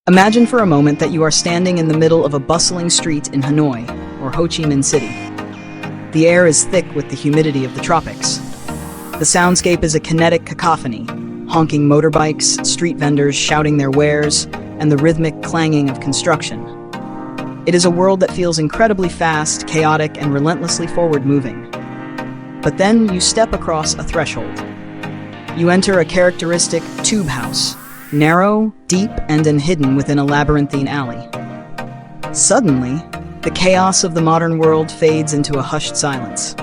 Imagine for a moment that you are standing in the middle of a bustling street in Hanoi or Ho Chi Minh City. The air is thick with the humidity of the tropics. The soundscape is a kinetic cacophony, honking motorbikes, street vendors shouting their wares, and the rhythmic clanging of construction. It is a world that feels incredibly fast, chaotic, and relentlessly forward-moving. But then you step across a threshold. You enter a characteristic tube house, narrow, deep, and hidden within a labyrinthine alley. Suddenly, the chaos of the modern world fades into a hushed silence.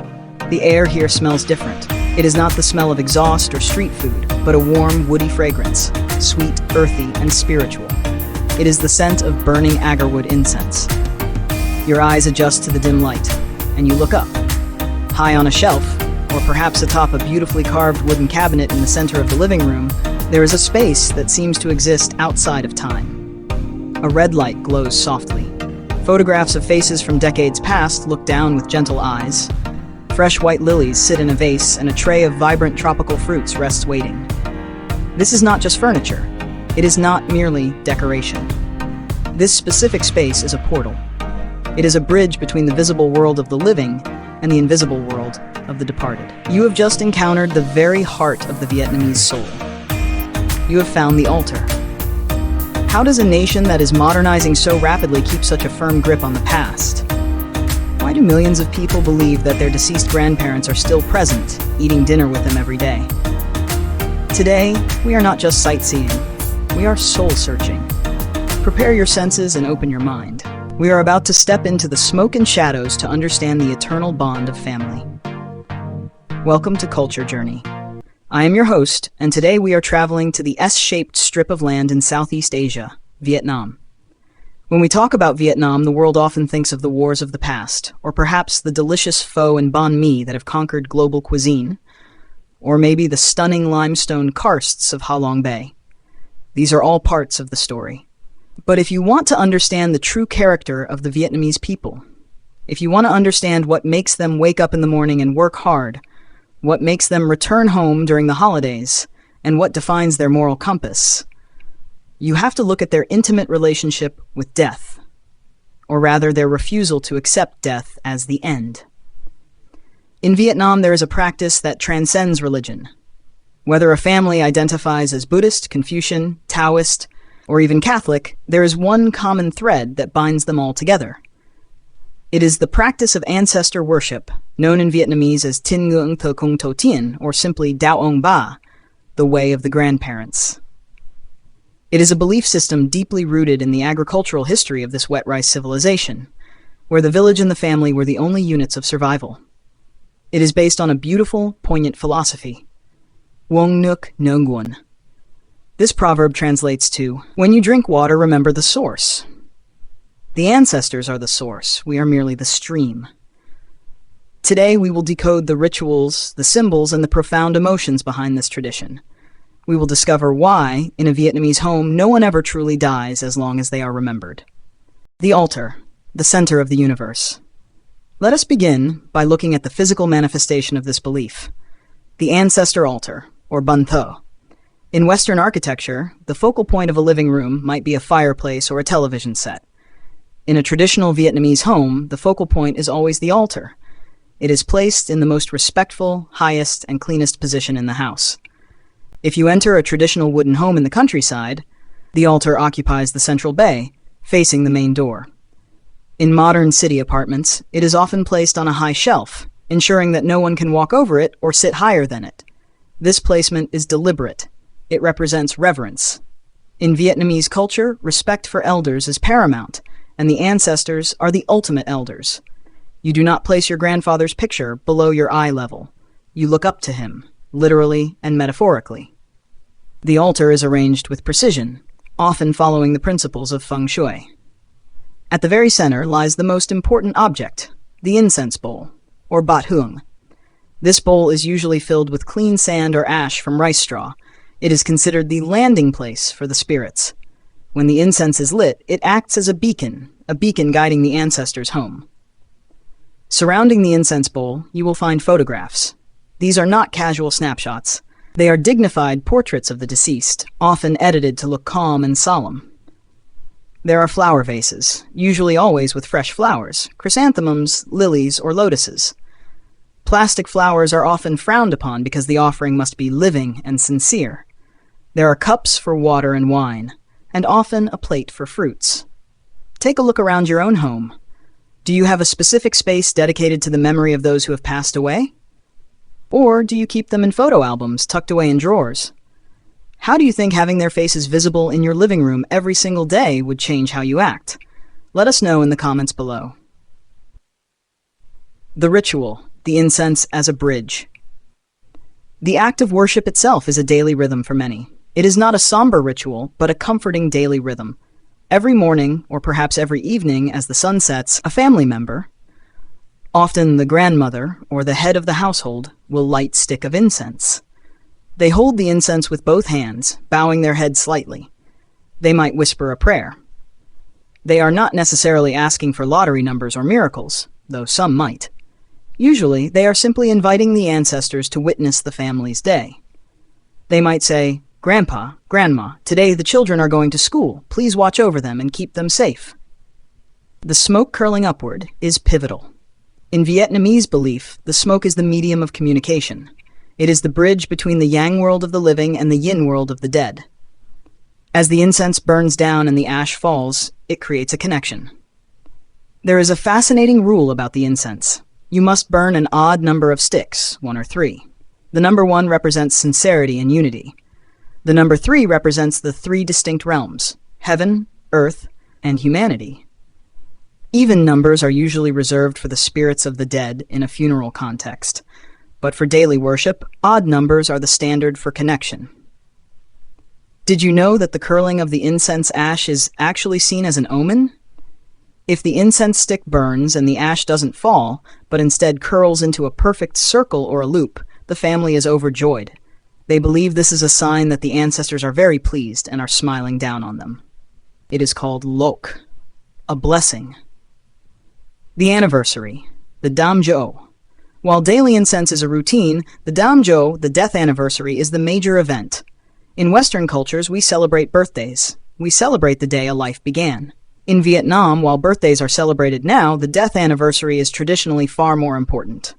The air here smells different. It is not the smell of exhaust or street food, but a warm, woody fragrance, sweet, earthy, and spiritual. It is the scent of burning agarwood incense. Your eyes adjust to the dim light, and you look up. High on a shelf, or perhaps atop a beautifully carved wooden cabinet in the center of the living room, there is a space that seems to exist outside of time. A red light glows softly. Photographs of faces from decades past look down with gentle eyes. Fresh white lilies sit in a vase, and a tray of vibrant tropical fruits rests waiting. This is not just furniture. It is not merely decoration. This specific space is a portal. It is a bridge between the visible world of the living and the invisible world of the departed. You have just encountered the very heart of the Vietnamese soul. You have found the altar. How does a nation that is modernizing so rapidly keep such a firm grip on the past? Why do millions of people believe that their deceased grandparents are still present, eating dinner with them every day? Today, we are not just sightseeing, we are soul-searching. Prepare your senses and open your mind. We are about to step into the smoke and shadows to understand the eternal bond of family. Welcome to Culture Journey. I am your host, and today we are traveling to the S-shaped strip of land in Southeast Asia, Vietnam. When we talk about Vietnam, the world often thinks of the wars of the past, or perhaps the delicious pho and banh mi that have conquered global cuisine, or maybe the stunning limestone karsts of Ha Long Bay. These are all parts of the story. But if you want to understand the true character of the Vietnamese people, if you want to understand what makes them wake up in the morning and work hard, what makes them return home during the holidays, and what defines their moral compass, you have to look at their intimate relationship with death, or rather their refusal to accept death as the end. In Vietnam, there is a practice that transcends religion. Whether a family identifies as Buddhist, Confucian, Taoist, or even Catholic, there is one common thread that binds them all together. It is the practice of ancestor worship, known in Vietnamese as Tin Nguyen Thờ Cung To Tien, or simply Đạo Ông Bà, the way of the grandparents. It is a belief system deeply rooted in the agricultural history of this wet rice civilization, where the village and the family were the only units of survival. It is based on a beautiful, poignant philosophy, Uống nước nhớ nguồn. This proverb translates to, when you drink water, remember the source. The ancestors are the source, we are merely the stream. Today, we will decode the rituals, the symbols, and the profound emotions behind this tradition. We will discover why, in a Vietnamese home, no one ever truly dies as long as they are remembered. The altar, the center of the universe. Let us begin by looking at the physical manifestation of this belief, the ancestor altar, or Ban Tho. In Western architecture, the focal point of a living room might be a fireplace or a television set. In a traditional Vietnamese home, the focal point is always the altar. It is placed in the most respectful, highest, and cleanest position in the house. If you enter a traditional wooden home in the countryside, the altar occupies the central bay, facing the main door. In modern city apartments, it is often placed on a high shelf, ensuring that no one can walk over it or sit higher than it. This placement is deliberate. It represents reverence. In Vietnamese culture, respect for elders is paramount, and the ancestors are the ultimate elders. You do not place your grandfather's picture below your eye level. You look up to him, literally and metaphorically. The altar is arranged with precision, often following the principles of feng shui. At the very center lies the most important object, the incense bowl, or bát hương. This bowl is usually filled with clean sand or ash from rice straw. It is considered the landing place for the spirits. When the incense is lit, it acts as a beacon guiding the ancestors home. Surrounding the incense bowl, you will find photographs. These are not casual snapshots. They are dignified portraits of the deceased, often edited to look calm and solemn. There are flower vases, usually always with fresh flowers, chrysanthemums, lilies, or lotuses. Plastic flowers are often frowned upon because the offering must be living and sincere. There are cups for water and wine, and often a plate for fruits. Take a look around your own home. Do you have a specific space dedicated to the memory of those who have passed away? Or do you keep them in photo albums tucked away in drawers? How do you think having their faces visible in your living room every single day would change how you act? Let us know in the comments below. The ritual, the incense as a bridge. The act of worship itself is a daily rhythm for many. It is not a somber ritual, but a comforting daily rhythm. Every morning, or perhaps every evening as the sun sets, a family member, often the grandmother or the head of the household, will light stick of incense. They hold the incense with both hands, bowing their head slightly. They might whisper a prayer. They are not necessarily asking for lottery numbers or miracles, though some might. Usually, they are simply inviting the ancestors to witness the family's day. They might say, "Grandpa, Grandma, today the children are going to school. Please watch over them and keep them safe." The smoke curling upward is pivotal. In Vietnamese belief, the smoke is the medium of communication. It is the bridge between the yang world of the living and the yin world of the dead. As the incense burns down and the ash falls, it creates a connection. There is a fascinating rule about the incense. You must burn an odd number of sticks, 1 or 3. The number 1 represents sincerity and unity. The number 3 represents the 3 distinct realms: heaven, earth, and humanity. Even numbers are usually reserved for the spirits of the dead in a funeral context. But for daily worship, odd numbers are the standard for connection. Did you know that the curling of the incense ash is actually seen as an omen? If the incense stick burns and the ash doesn't fall, but instead curls into a perfect circle or a loop, the family is overjoyed. They believe this is a sign that the ancestors are very pleased and are smiling down on them. It is called lok, a blessing. The anniversary, the Đám Giỗ. While daily incense is a routine, the Đám Giỗ, the death anniversary, is the major event. In Western cultures, we celebrate birthdays. We celebrate the day a life began. In Vietnam, while birthdays are celebrated now, the death anniversary is traditionally far more important.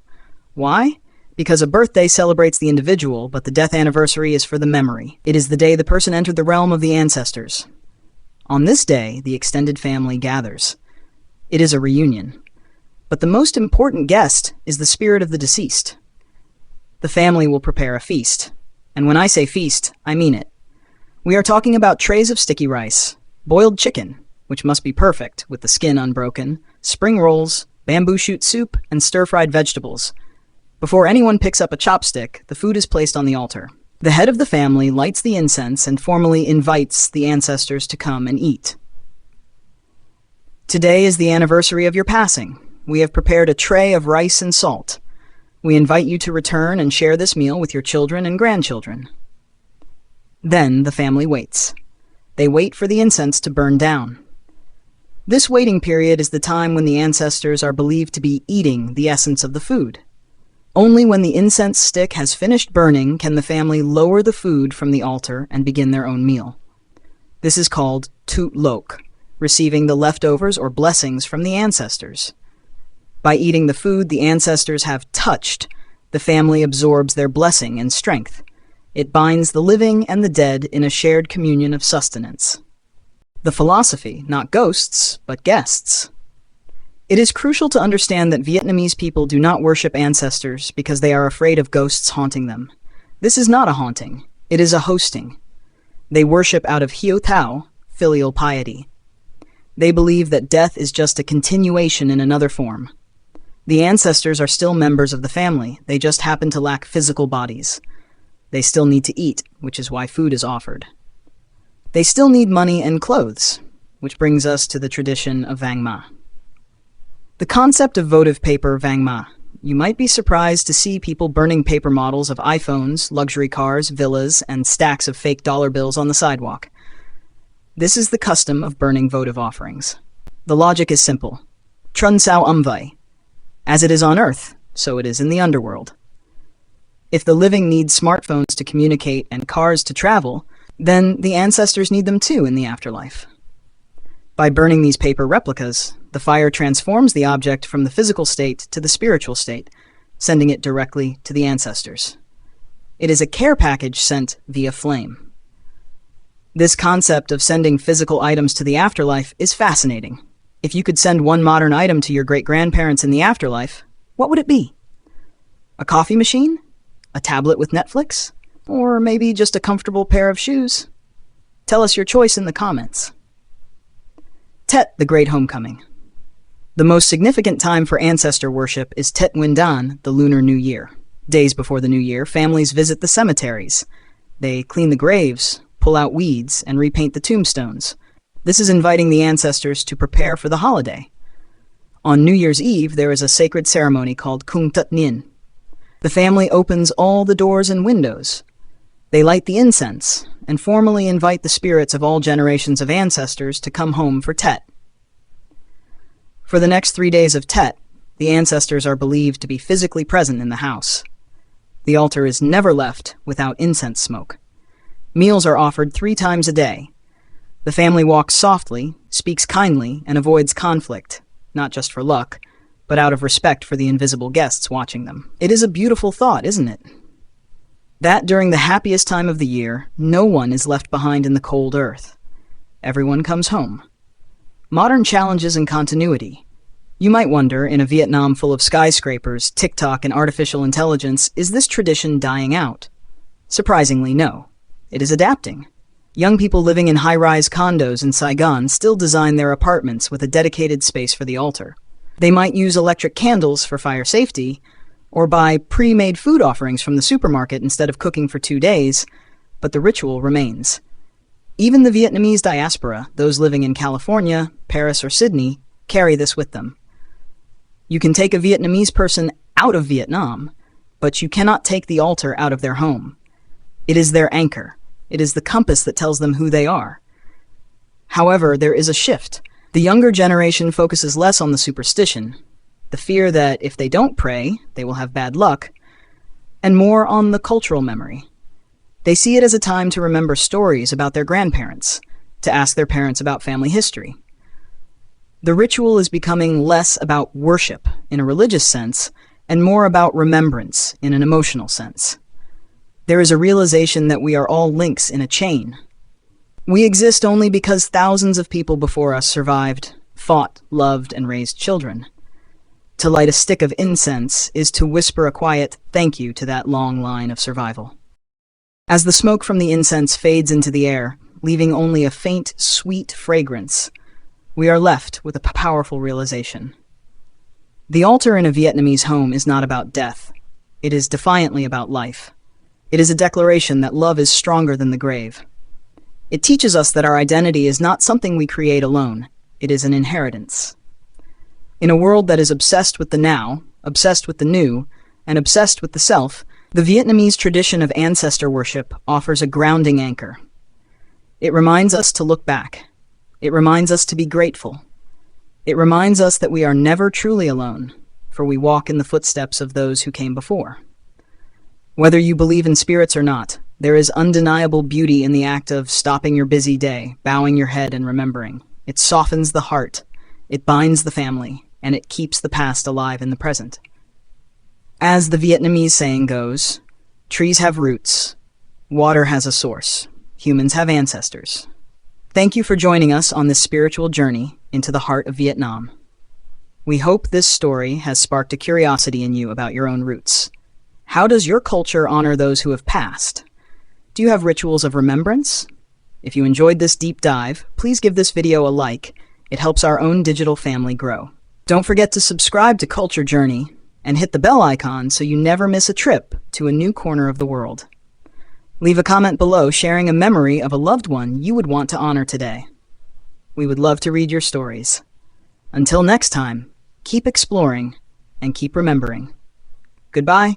Why? Because a birthday celebrates the individual, but the death anniversary is for the memory. It is the day the person entered the realm of the ancestors. On this day, the extended family gathers. It is a reunion. But the most important guest is the spirit of the deceased. The family will prepare a feast. And when I say feast, I mean it. We are talking about trays of sticky rice, boiled chicken, which must be perfect with the skin unbroken, spring rolls, bamboo shoot soup, and stir-fried vegetables. Before anyone picks up a chopstick, the food is placed on the altar. The head of the family lights the incense and formally invites the ancestors to come and eat. Today is the anniversary of your passing. We have prepared a tray of rice and salt. We invite you to return and share this meal with your children and grandchildren. Then the family waits. They wait for the incense to burn down. This waiting period is the time when the ancestors are believed to be eating the essence of the food. Only when the incense stick has finished burning can the family lower the food from the altar and begin their own meal. This is called tut lok, receiving the leftovers or blessings from the ancestors. By eating the food the ancestors have touched, the family absorbs their blessing and strength. It binds the living and the dead in a shared communion of sustenance. The philosophy, not ghosts, but guests. It is crucial to understand that Vietnamese people do not worship ancestors because they are afraid of ghosts haunting them. This is not a haunting, it is a hosting. They worship out of hiếu thảo, filial piety. They believe that death is just a continuation in another form. The ancestors are still members of the family, they just happen to lack physical bodies. They still need to eat, which is why food is offered. They still need money and clothes, which brings us to the tradition of vàng mã. The concept of votive paper vàng mã. You might be surprised to see people burning paper models of iPhones, luxury cars, villas, and stacks of fake dollar bills on the sidewalk. This is the custom of burning votive offerings. The logic is simple. Trun sao vậy. As it is on Earth, so it is in the underworld. If the living need smartphones to communicate and cars to travel, then the ancestors need them too in the afterlife. By burning these paper replicas, the fire transforms the object from the physical state to the spiritual state, sending it directly to the ancestors. It is a care package sent via flame. This concept of sending physical items to the afterlife is fascinating. If you could send one modern item to your great-grandparents in the afterlife, what would it be? A coffee machine? A tablet with Netflix? Or maybe just a comfortable pair of shoes? Tell us your choice in the comments. Tet, the Great Homecoming. The most significant time for ancestor worship is Tet Windan, the Lunar New Year. Days before the New Year, families visit the cemeteries. They clean the graves, pull out weeds, and repaint the tombstones. This is inviting the ancestors to prepare for the holiday. On New Year's Eve, there is a sacred ceremony called Kung Tut Nin. The family opens all the doors and windows. They light the incense and formally invite the spirits of all generations of ancestors to come home for Tet. For the next 3 days of Tet, the ancestors are believed to be physically present in the house. The altar is never left without incense smoke. Meals are offered 3 times a day. The family walks softly, speaks kindly, and avoids conflict, not just for luck, but out of respect for the invisible guests watching them. It is a beautiful thought, isn't it? That during the happiest time of the year, no one is left behind in the cold earth. Everyone comes home. Modern challenges and continuity. You might wonder, in a Vietnam full of skyscrapers, TikTok, and artificial intelligence, is this tradition dying out? Surprisingly, no. It is adapting. Young people living in high-rise condos in Saigon still design their apartments with a dedicated space for the altar. They might use electric candles for fire safety, or buy pre-made food offerings from the supermarket instead of cooking for 2 days, but the ritual remains. Even the Vietnamese diaspora, those living in California, Paris, or Sydney, carry this with them. You can take a Vietnamese person out of Vietnam, but you cannot take the altar out of their home. It is their anchor. It is the compass that tells them who they are. However, there is a shift. The younger generation focuses less on the superstition, the fear that if they don't pray, they will have bad luck, and more on the cultural memory. They see it as a time to remember stories about their grandparents, to ask their parents about family history. The ritual is becoming less about worship in a religious sense and more about remembrance in an emotional sense. There is a realization that we are all links in a chain. We exist only because thousands of people before us survived, fought, loved, and raised children. To light a stick of incense is to whisper a quiet thank you to that long line of survival. As the smoke from the incense fades into the air, leaving only a faint, sweet fragrance, we are left with a powerful realization. The altar in a Vietnamese home is not about death. It is defiantly about life. It is a declaration that love is stronger than the grave. It teaches us that our identity is not something we create alone. It is an inheritance. In a world that is obsessed with the now, obsessed with the new, and obsessed with the self, the Vietnamese tradition of ancestor worship offers a grounding anchor. It reminds us to look back. It reminds us to be grateful. It reminds us that we are never truly alone, for we walk in the footsteps of those who came before. Whether you believe in spirits or not, there is undeniable beauty in the act of stopping your busy day, bowing your head, and remembering. It softens the heart, it binds the family, and it keeps the past alive in the present. As the Vietnamese saying goes, trees have roots, water has a source, humans have ancestors. Thank you for joining us on this spiritual journey into the heart of Vietnam. We hope this story has sparked a curiosity in you about your own roots. How does your culture honor those who have passed? Do you have rituals of remembrance? If you enjoyed this deep dive, please give this video a like. It helps our own digital family grow. Don't forget to subscribe to Culture Journey and hit the bell icon so you never miss a trip to a new corner of the world. Leave a comment below sharing a memory of a loved one you would want to honor today. We would love to read your stories. Until next time, keep exploring and keep remembering. Goodbye.